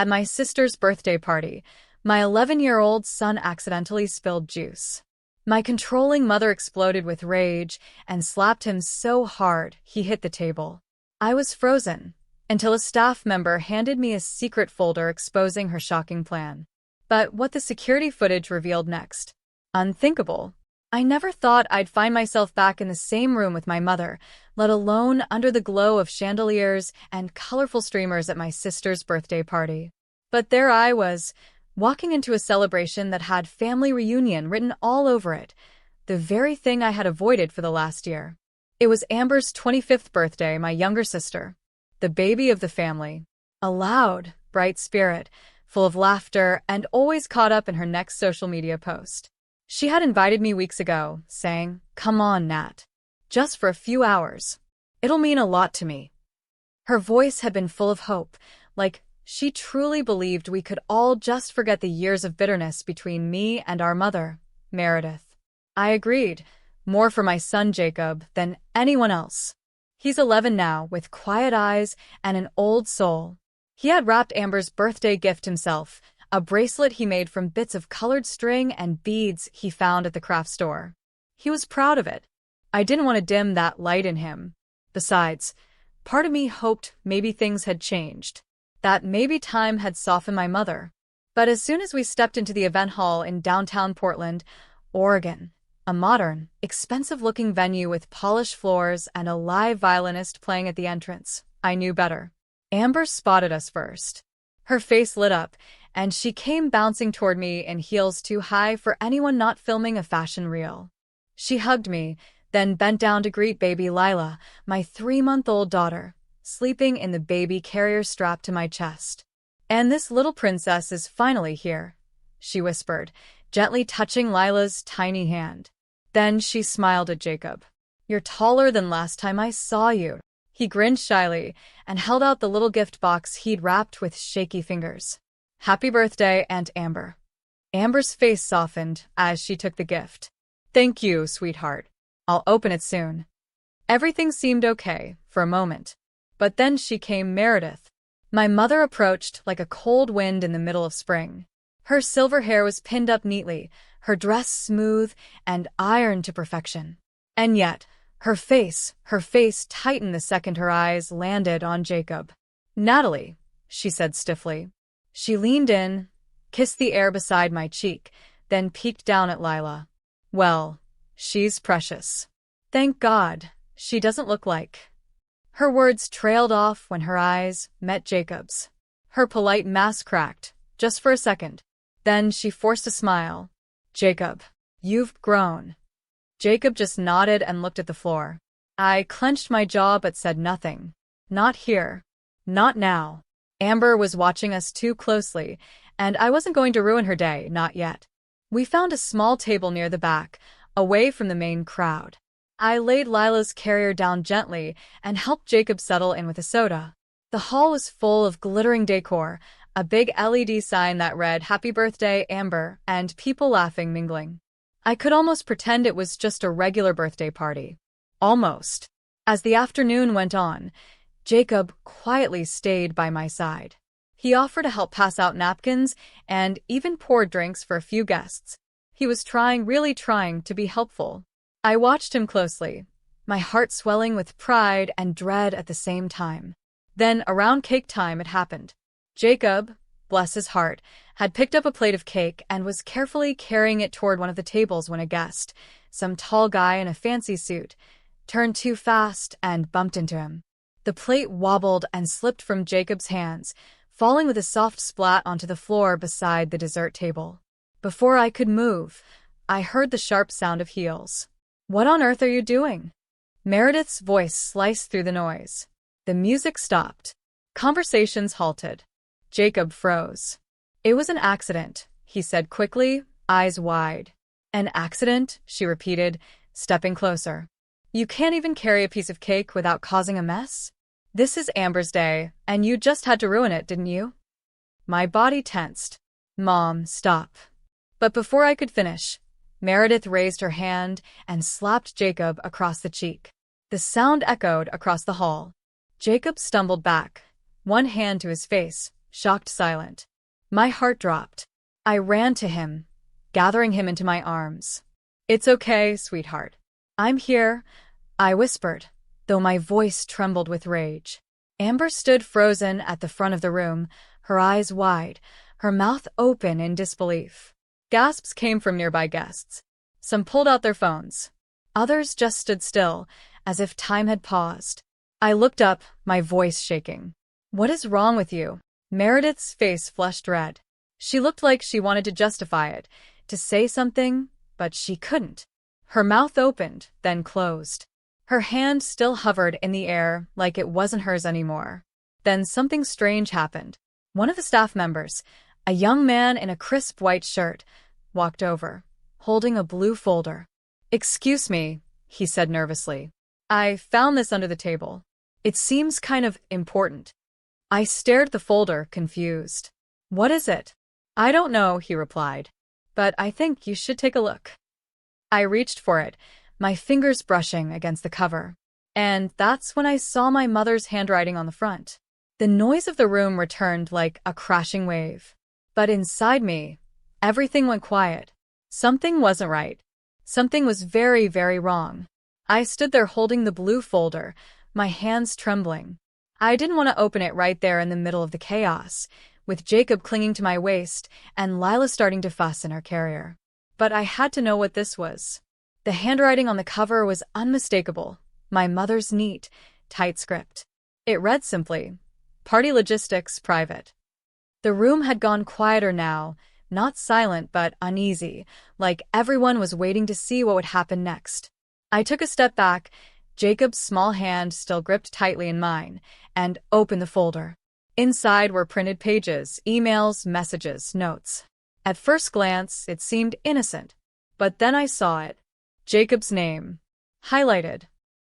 At my sister's birthday party, my 11-year-old son accidentally spilled juice. My controlling mother exploded with rage and slapped him so hard he hit the table. I was frozen until a staff member handed me a secret folder exposing her shocking plan. But what the security footage revealed next? Unthinkable. I never thought I'd find myself back in the same room with my mother, let alone under the glow of chandeliers and colorful streamers at my sister's birthday party. But there I was, walking into a celebration that had family reunion written all over it, the very thing I had avoided for the last year. It was Amber's 25th birthday, my younger sister, the baby of the family. A loud, bright spirit, full of laughter and always caught up in her next social media post. She had invited me weeks ago, saying, "Come on, Nat. Just for a few hours. It'll mean a lot to me." Her voice had been full of hope, like she truly believed we could all just forget the years of bitterness between me and our mother, Meredith. I agreed, more for my son Jacob than anyone else. He's 11 now, with quiet eyes and an old soul. He had wrapped Amber's birthday gift himself, a bracelet he made from bits of colored string and beads he found at the craft store. He was proud of it. I didn't want to dim that light in him. Besides, part of me hoped maybe things had changed, that maybe time had softened my mother. But as soon as we stepped into the event hall in downtown Portland, Oregon, a modern, expensive-looking venue with polished floors and a live violinist playing at the entrance, I knew better. Amber spotted us first. Her face lit up, and she came bouncing toward me in heels too high for anyone not filming a fashion reel. She hugged me, then bent down to greet baby Lila, my 3-month-old daughter, sleeping in the baby carrier strapped to my chest. "And this little princess is finally here," she whispered, gently touching Lila's tiny hand. Then she smiled at Jacob. "You're taller than last time I saw you." He grinned shyly and held out the little gift box he'd wrapped with shaky fingers. "Happy birthday, Aunt Amber." Amber's face softened as she took the gift. "Thank you, sweetheart. I'll open it soon." Everything seemed okay for a moment. But then she came Meredith. My mother approached like a cold wind in the middle of spring. Her silver hair was pinned up neatly, her dress smooth and ironed to perfection. And yet, her face tightened the second her eyes landed on Jacob. "Natalie," she said stiffly. She leaned in, kissed the air beside my cheek, then peeked down at Lila. "Well, she's precious. Thank God, she doesn't look like." Her words trailed off when her eyes met Jacob's. Her polite mask cracked, just for a second. Then she forced a smile. "Jacob, you've grown." Jacob just nodded and looked at the floor. I clenched my jaw but said nothing. Not here. Not now. Amber was watching us too closely, and I wasn't going to ruin her day, not yet. We found a small table near the back, away from the main crowd. I laid Lila's carrier down gently and helped Jacob settle in with a soda. The hall was full of glittering decor, a big LED sign that read "Happy Birthday, Amber," and people laughing, mingling. I could almost pretend it was just a regular birthday party. Almost. As the afternoon went on, Jacob quietly stayed by my side. He offered to help pass out napkins and even poured drinks for a few guests. He was really trying to be helpful. I watched him closely, my heart swelling with pride and dread at the same time. Then, around cake time, it happened. Jacob, bless his heart, had picked up a plate of cake and was carefully carrying it toward one of the tables when a guest, some tall guy in a fancy suit, turned too fast and bumped into him. The plate wobbled and slipped from Jacob's hands, falling with a soft splat onto the floor beside the dessert table. Before I could move, I heard the sharp sound of heels. "What on earth are you doing?" Meredith's voice sliced through the noise. The music stopped. Conversations halted. Jacob froze. "It was an accident," he said quickly, eyes wide. "An accident?" she repeated, stepping closer. "You can't even carry a piece of cake without causing a mess? This is Amber's day, and you just had to ruin it, didn't you?" My body tensed. "Mom, stop." But before I could finish, Meredith raised her hand and slapped Jacob across the cheek. The sound echoed across the hall. Jacob stumbled back, one hand to his face, shocked silent. My heart dropped. I ran to him, gathering him into my arms. "It's okay, sweetheart. I'm here," I whispered, though my voice trembled with rage. Amber stood frozen at the front of the room, her eyes wide, her mouth open in disbelief. Gasps came from nearby guests. Some pulled out their phones. Others just stood still, as if time had paused. I looked up, my voice shaking. "What is wrong with you?" Meredith's face flushed red. She looked like she wanted to justify it, to say something, but she couldn't. Her mouth opened, then closed. Her hand still hovered in the air like it wasn't hers anymore. Then something strange happened. One of the staff members, a young man in a crisp white shirt, walked over, holding a blue folder. "Excuse me," he said nervously. "I found this under the table. It seems kind of important." I stared at the folder, confused. "What is it?" "I don't know," he replied, "but I think you should take a look." I reached for it, my fingers brushing against the cover. And that's when I saw my mother's handwriting on the front. The noise of the room returned like a crashing wave. But inside me, everything went quiet. Something wasn't right. Something was very, very wrong. I stood there holding the blue folder, my hands trembling. I didn't want to open it right there in the middle of the chaos, with Jacob clinging to my waist and Lila starting to fuss in her carrier. But I had to know what this was. The handwriting on the cover was unmistakable, my mother's neat, tight script. It read simply, "Party Logistics Private." The room had gone quieter now, not silent but uneasy, like everyone was waiting to see what would happen next. I took a step back, Jacob's small hand still gripped tightly in mine, and opened the folder. Inside were printed pages, emails, messages, notes. At first glance, it seemed innocent, but then I saw it. Jacob's name. Highlighted.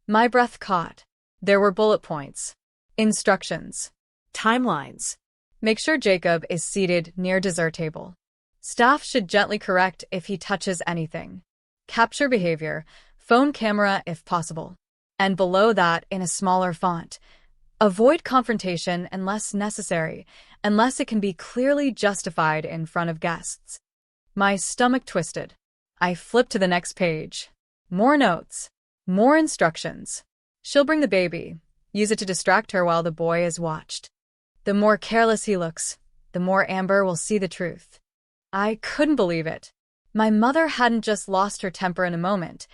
My breath caught. There were bullet points. Instructions. Timelines. Make sure Jacob is seated near dessert table. Staff should gently correct if he touches anything. Capture behavior. Phone camera if possible. And below that, in a smaller font, avoid confrontation unless necessary, unless it can be clearly justified in front of guests. My stomach twisted. I flipped to the next page. More notes. More instructions. She'll bring the baby. Use it to distract her while the boy is watched. The more careless he looks, the more Amber will see the truth. I couldn't believe it. My mother hadn't just lost her temper in a moment.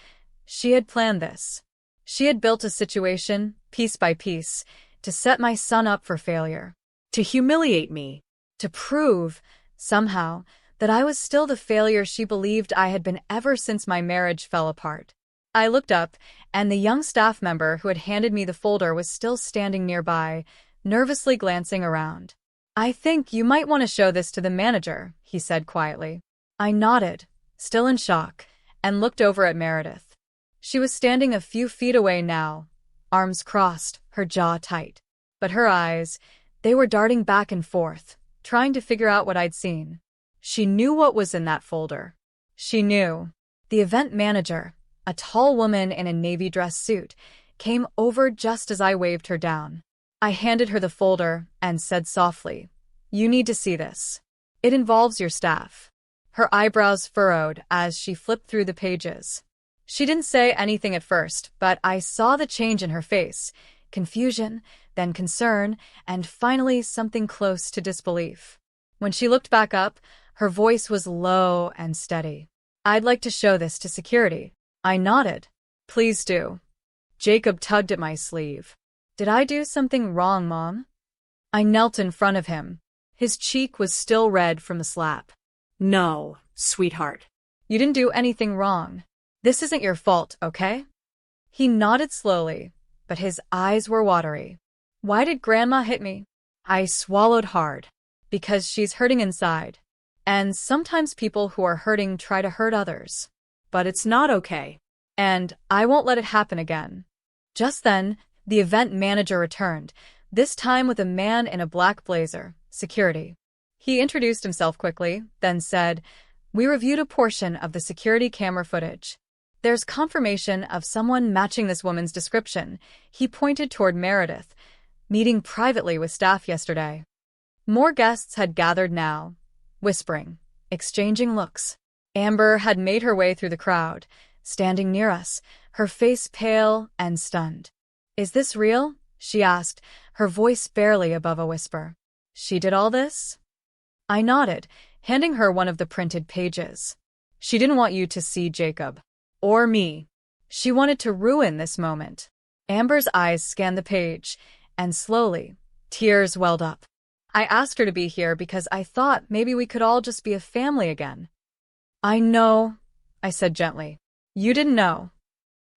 She had planned this. She had built a situation, piece by piece, to set my son up for failure. To humiliate me. To prove, somehow, that I was still the failure she believed I had been ever since my marriage fell apart. I looked up, and the young staff member who had handed me the folder was still standing nearby, nervously glancing around. "I think you might want to show this to the manager," he said quietly. I nodded, still in shock, and looked over at Meredith. She was standing a few feet away now, arms crossed, her jaw tight. But her eyes, they were darting back and forth, trying to figure out what I'd seen. She knew what was in that folder. She knew. The event manager, a tall woman in a navy dress suit, came over just as I waved her down. I handed her the folder and said softly, "You need to see this. It involves your staff." Her eyebrows furrowed as she flipped through the pages. She didn't say anything at first, but I saw the change in her face. Confusion, then concern, and finally something close to disbelief. When she looked back up, her voice was low and steady. "I'd like to show this to security." I nodded. "Please do." Jacob tugged at my sleeve. "Did I do something wrong, Mom?" I knelt in front of him. His cheek was still red from the slap. "No, sweetheart. You didn't do anything wrong. This isn't your fault, okay?" He nodded slowly, but his eyes were watery. "Why did Grandma hit me?" I swallowed hard. "Because she's hurting inside. And sometimes people who are hurting try to hurt others. But it's not okay. And I won't let it happen again." Just then, the event manager returned, this time with a man in a black blazer, security. He introduced himself quickly, then said, "We reviewed a portion of the security camera footage. There's confirmation of someone matching this woman's description." He pointed toward Meredith, meeting privately with staff yesterday. More guests had gathered now, whispering, exchanging looks. Amber had made her way through the crowd, standing near us, her face pale and stunned. "Is this real?" she asked, her voice barely above a whisper. "She did all this?" I nodded, handing her one of the printed pages. "She didn't want you to see Jacob. Or me. She wanted to ruin this moment." Amber's eyes scanned the page, and slowly, tears welled up. "I asked her to be here because I thought maybe we could all just be a family again." "I know," I said gently. "You didn't know."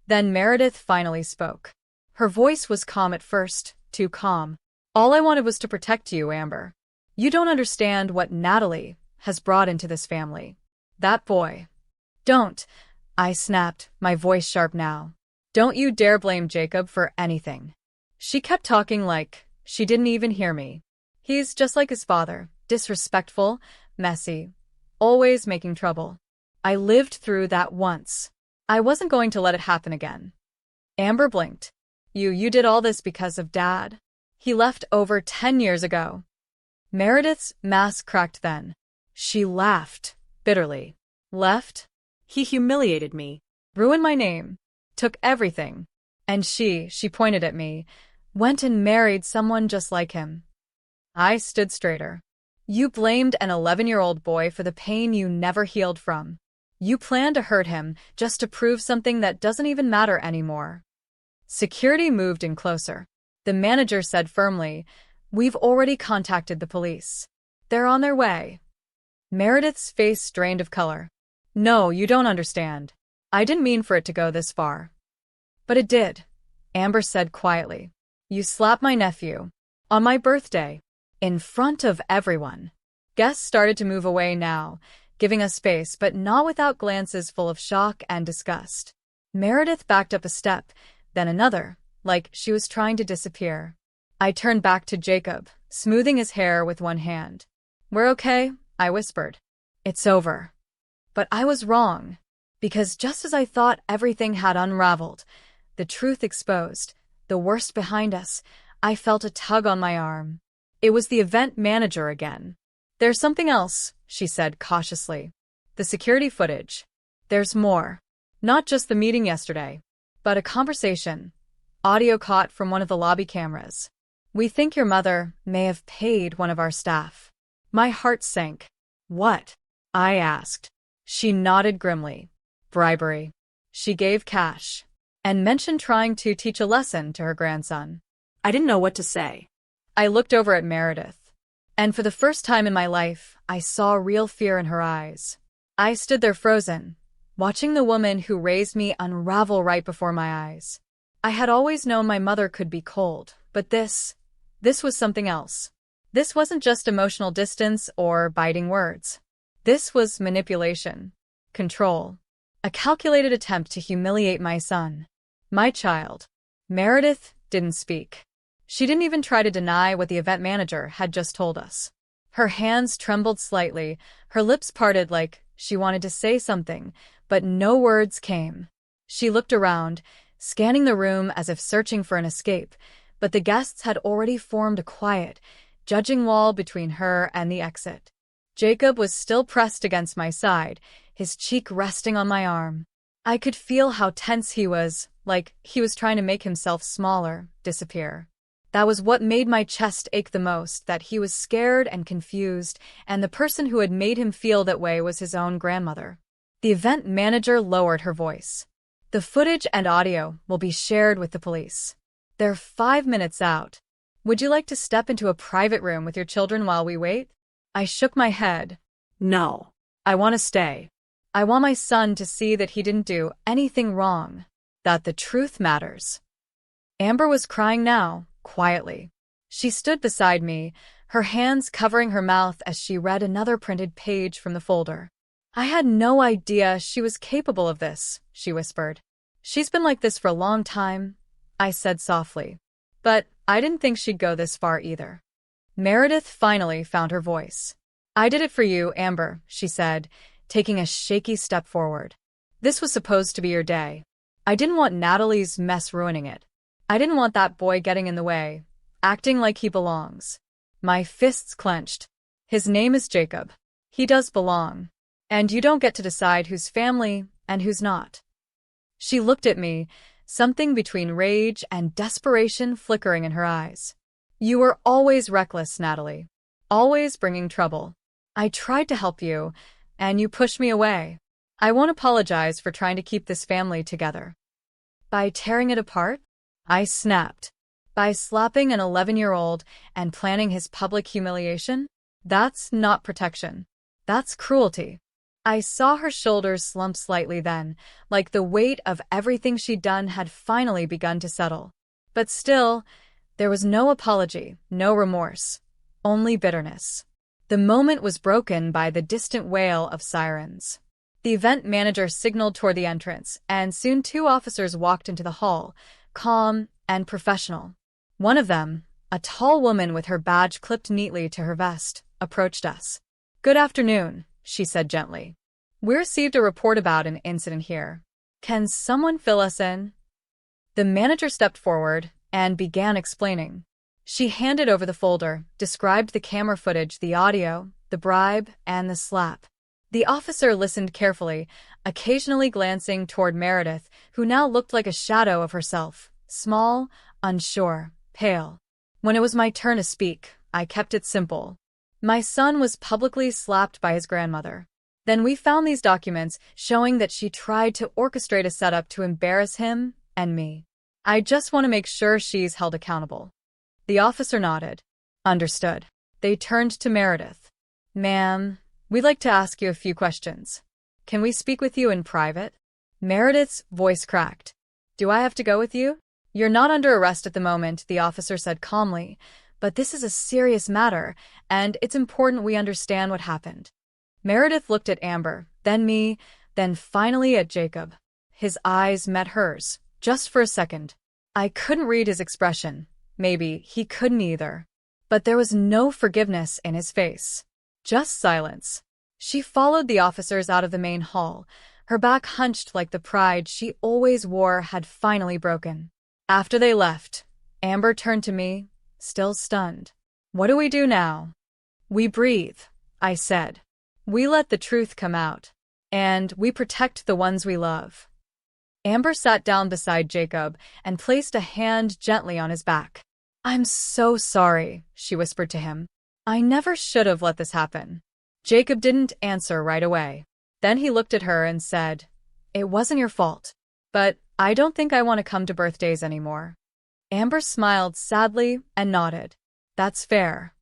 Then Meredith finally spoke. Her voice was calm at first, too calm. "All I wanted was to protect you, Amber. You don't understand what Natalie has brought into this family. That boy." "Don't," I snapped, my voice sharp now. "Don't you dare blame Jacob for anything." She kept talking like she didn't even hear me. "He's just like his father, disrespectful, messy, always making trouble. I lived through that once. I wasn't going to let it happen again." Amber blinked. You did all this because of Dad? He left over 10 years ago." Meredith's mask cracked then. She laughed, bitterly. "Left? He humiliated me, ruined my name, took everything. And she pointed at me, went and married someone just like him." I stood straighter. "You blamed an 11-year-old boy for the pain you never healed from. You planned to hurt him just to prove something that doesn't even matter anymore." Security moved in closer. The manager said firmly, "We've already contacted the police. They're on their way." Meredith's face drained of color. "No, you don't understand. I didn't mean for it to go this far." "But it did," Amber said quietly. "You slapped my nephew. On my birthday. In front of everyone." Guests started to move away now, giving us space, but not without glances full of shock and disgust. Meredith backed up a step, then another, like she was trying to disappear. I turned back to Jacob, smoothing his hair with one hand. "We're okay," I whispered. "It's over." But I was wrong, because just as I thought everything had unraveled, the truth exposed, the worst behind us, I felt a tug on my arm. It was the event manager again. "There's something else," she said cautiously. "The security footage. There's more. Not just the meeting yesterday, but a conversation. Audio caught from one of the lobby cameras. We think your mother may have paid one of our staff." My heart sank. "What?" I asked. She nodded grimly. "Bribery. She gave cash. And mentioned trying to teach a lesson to her grandson." I didn't know what to say. I looked over at Meredith. And for the first time in my life, I saw real fear in her eyes. I stood there frozen, watching the woman who raised me unravel right before my eyes. I had always known my mother could be cold, but this was something else. This wasn't just emotional distance or biting words. This was manipulation, control, a calculated attempt to humiliate my son, my child. Meredith didn't speak. She didn't even try to deny what the event manager had just told us. Her hands trembled slightly, her lips parted like she wanted to say something, but no words came. She looked around, scanning the room as if searching for an escape, but the guests had already formed a quiet, judging wall between her and the exit. Jacob was still pressed against my side, his cheek resting on my arm. I could feel how tense he was, like he was trying to make himself smaller, disappear. That was what made my chest ache the most, that he was scared and confused, and the person who had made him feel that way was his own grandmother. The event manager lowered her voice. "The footage and audio will be shared with the police. They're 5 minutes out. Would you like to step into a private room with your children while we wait?" I shook my head. "No. I want to stay. I want my son to see that he didn't do anything wrong, that the truth matters." Amber was crying now, quietly. She stood beside me, her hands covering her mouth as she read another printed page from the folder. "I had no idea she was capable of this," she whispered. "She's been like this for a long time," I said softly. "But I didn't think she'd go this far either." Meredith finally found her voice. "I did it for you, Amber," she said, taking a shaky step forward. "This was supposed to be your day. I didn't want Natalie's mess ruining it. I didn't want that boy getting in the way, acting like he belongs. My fists clenched. His name is Jacob. He does belong. And you don't get to decide who's family and who's not. She looked at me, something between rage and desperation flickering in her eyes. You were always reckless, Natalie. Always bringing trouble. I tried to help you, and you pushed me away. I won't apologize for trying to keep this family together. By tearing it apart? I snapped. By slapping an 11-year-old and planning his public humiliation? That's not protection. That's cruelty. I saw her shoulders slump slightly then, like the weight of everything she'd done had finally begun to settle. But still, there was no apology, no remorse, only bitterness. The moment was broken by the distant wail of sirens. The event manager signaled toward the entrance, and soon 2 officers walked into the hall, calm and professional. One of them, a tall woman with her badge clipped neatly to her vest, approached us. "Good afternoon," she said gently. "We received a report about an incident here. Can someone fill us in?" The manager stepped forward and began explaining. She handed over the folder, described the camera footage, the audio, the bribe, and the slap. The officer listened carefully, occasionally glancing toward Meredith, who now looked like a shadow of herself, small, unsure, pale. When it was my turn to speak, I kept it simple. My son was publicly slapped by his grandmother. Then we found these documents showing that she tried to orchestrate a setup to embarrass him and me. I just want to make sure she's held accountable. The officer nodded. Understood. They turned to Meredith. "Ma'am, we'd like to ask you a few questions. Can we speak with you in private?" Meredith's voice cracked. "Do I have to go with you?" "You're not under arrest at the moment," the officer said calmly, "but this is a serious matter, and it's important we understand what happened." Meredith looked at Amber, then me, then finally at Jacob. His eyes met hers, just for a second. I couldn't read his expression. Maybe he couldn't either. But there was no forgiveness in his face. Just silence. She followed the officers out of the main hall, her back hunched like the pride she always wore had finally broken. After they left, Amber turned to me, still stunned. "What do we do now?" "We breathe," I said. "We let the truth come out. And we protect the ones we love." Amber sat down beside Jacob and placed a hand gently on his back. "I'm so sorry," she whispered to him. "I never should have let this happen." Jacob didn't answer right away. Then he looked at her and said, "It wasn't your fault. But I don't think I want to come to birthdays anymore." Amber smiled sadly and nodded. "That's fair."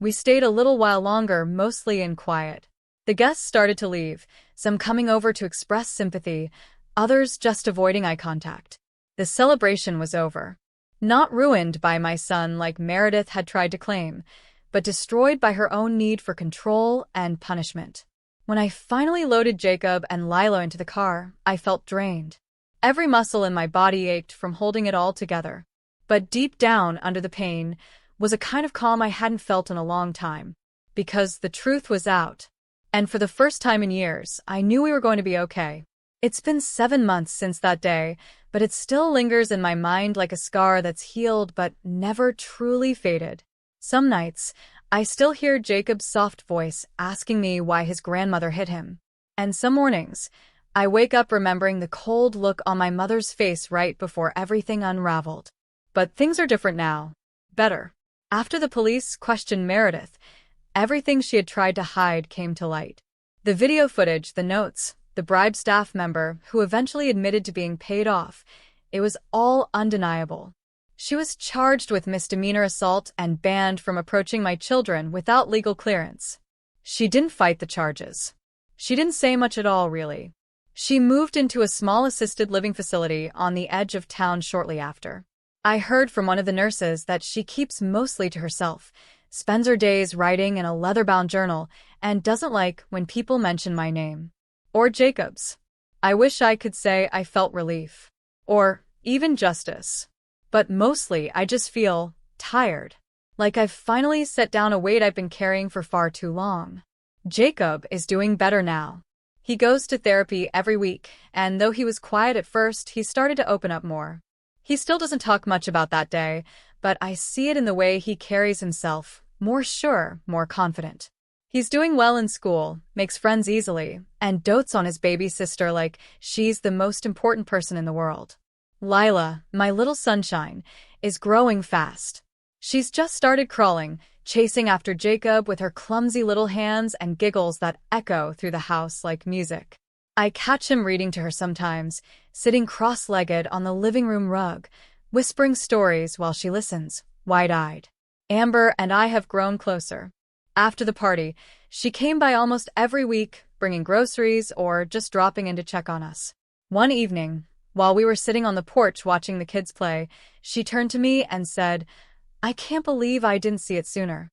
We stayed a little while longer, mostly in quiet. The guests started to leave, some coming over to express sympathy, others just avoiding eye contact. The celebration was over. Not ruined by my son like Meredith had tried to claim, but destroyed by her own need for control and punishment. When I finally loaded Jacob and Lila into the car, I felt drained. Every muscle in my body ached from holding it all together. But deep down, under the pain, was a kind of calm I hadn't felt in a long time. Because the truth was out. And for the first time in years, I knew we were going to be okay. It's been 7 months since that day, but it still lingers in my mind like a scar that's healed but never truly faded. Some nights, I still hear Jacob's soft voice asking me why his grandmother hit him. And some mornings, I wake up remembering the cold look on my mother's face right before everything unraveled. But things are different now. Better. After the police questioned Meredith, everything she had tried to hide came to light. The video footage, the notes, the bribed staff member who eventually admitted to being paid off, it was all undeniable. She was charged with misdemeanor assault and banned from approaching my children without legal clearance. She didn't fight the charges. She didn't say much at all, really. She moved into a small assisted living facility on the edge of town shortly after. I heard from one of the nurses that she keeps mostly to herself, spends her days writing in a leather-bound journal, and doesn't like when people mention my name. Or Jacob's. I wish I could say I felt relief. Or even justice. But mostly I just feel tired. Like I've finally set down a weight I've been carrying for far too long. Jacob is doing better now. He goes to therapy every week, and though he was quiet at first, he started to open up more. He still doesn't talk much about that day, but I see it in the way he carries himself, more sure, more confident. He's doing well in school, makes friends easily, and dotes on his baby sister like she's the most important person in the world. Lila, my little sunshine, is growing fast. She's just started crawling, chasing after Jacob with her clumsy little hands and giggles that echo through the house like music. I catch him reading to her sometimes, sitting cross-legged on the living room rug, whispering stories while she listens, wide-eyed. Amber and I have grown closer. After the party, she came by almost every week, bringing groceries or just dropping in to check on us. One evening, while we were sitting on the porch watching the kids play, she turned to me and said, "I can't believe I didn't see it sooner."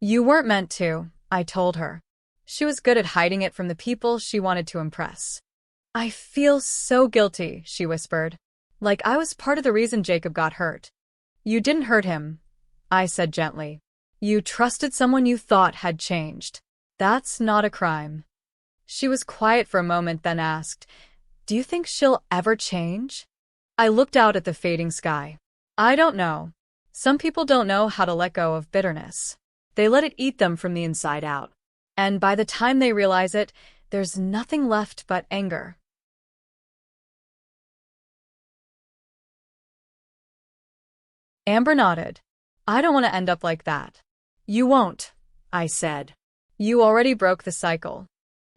"You weren't meant to," I told her. She was good at hiding it from the people she wanted to impress. "I feel so guilty," she whispered. "Like I was part of the reason Jacob got hurt." "You didn't hurt him," I said gently. "You trusted someone you thought had changed. That's not a crime." She was quiet for a moment, then asked, "Do you think she'll ever change?" I looked out at the fading sky. "I don't know. Some people don't know how to let go of bitterness. They let it eat them from the inside out. And by the time they realize it, there's nothing left but anger." Amber nodded. "I don't want to end up like that." "You won't," I said. "You already broke the cycle."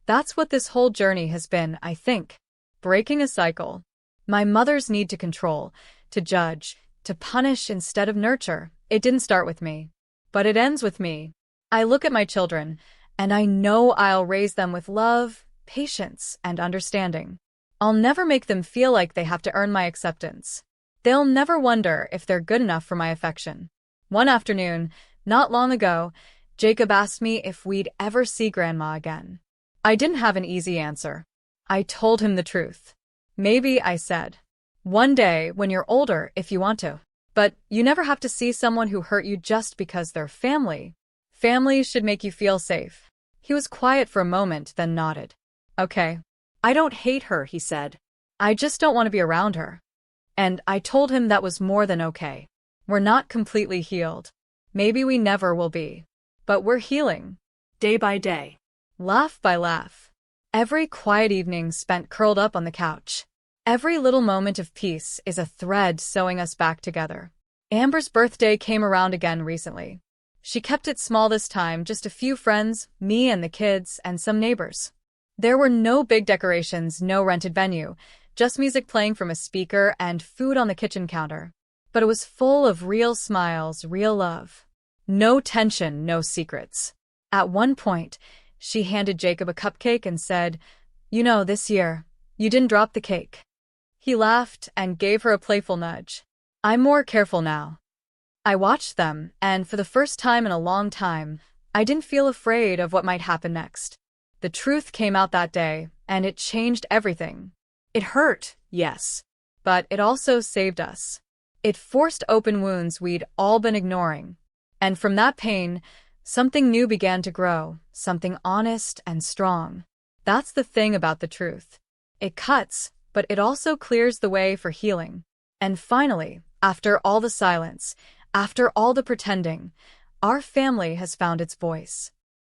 That's what this whole journey has been, I think. Breaking a cycle. My mother's need to control, to judge, to punish instead of nurture. It didn't start with me. But it ends with me. I look at my children, and I know I'll raise them with love, patience, and understanding. I'll never make them feel like they have to earn my acceptance. They'll never wonder if they're good enough for my affection. One afternoon, not long ago, Jacob asked me if we'd ever see Grandma again. I didn't have an easy answer. I told him the truth. "Maybe," I said. "One day, when you're older, if you want to. But you never have to see someone who hurt you just because they're family. Family should make you feel safe." He was quiet for a moment, then nodded. "Okay. I don't hate her," he said. "I just don't want to be around her." And I told him that was more than okay. We're not completely healed. Maybe we never will be. But we're healing. Day by day. Laugh by laugh. Every quiet evening spent curled up on the couch. Every little moment of peace is a thread sewing us back together. Amber's birthday came around again recently. She kept it small this time, just a few friends, me and the kids, and some neighbors. There were no big decorations, no rented venue, just music playing from a speaker and food on the kitchen counter. But it was full of real smiles, real love. No tension, no secrets. At one point, she handed Jacob a cupcake and said, "You know, this year, you didn't drop the cake." He laughed and gave her a playful nudge. "I'm more careful now." I watched them, and for the first time in a long time, I didn't feel afraid of what might happen next. The truth came out that day, and it changed everything. It hurt, yes, but it also saved us. It forced open wounds we'd all been ignoring. And from that pain, something new began to grow, something honest and strong. That's the thing about the truth. It cuts, but it also clears the way for healing. And finally, after all the silence, after all the pretending, our family has found its voice.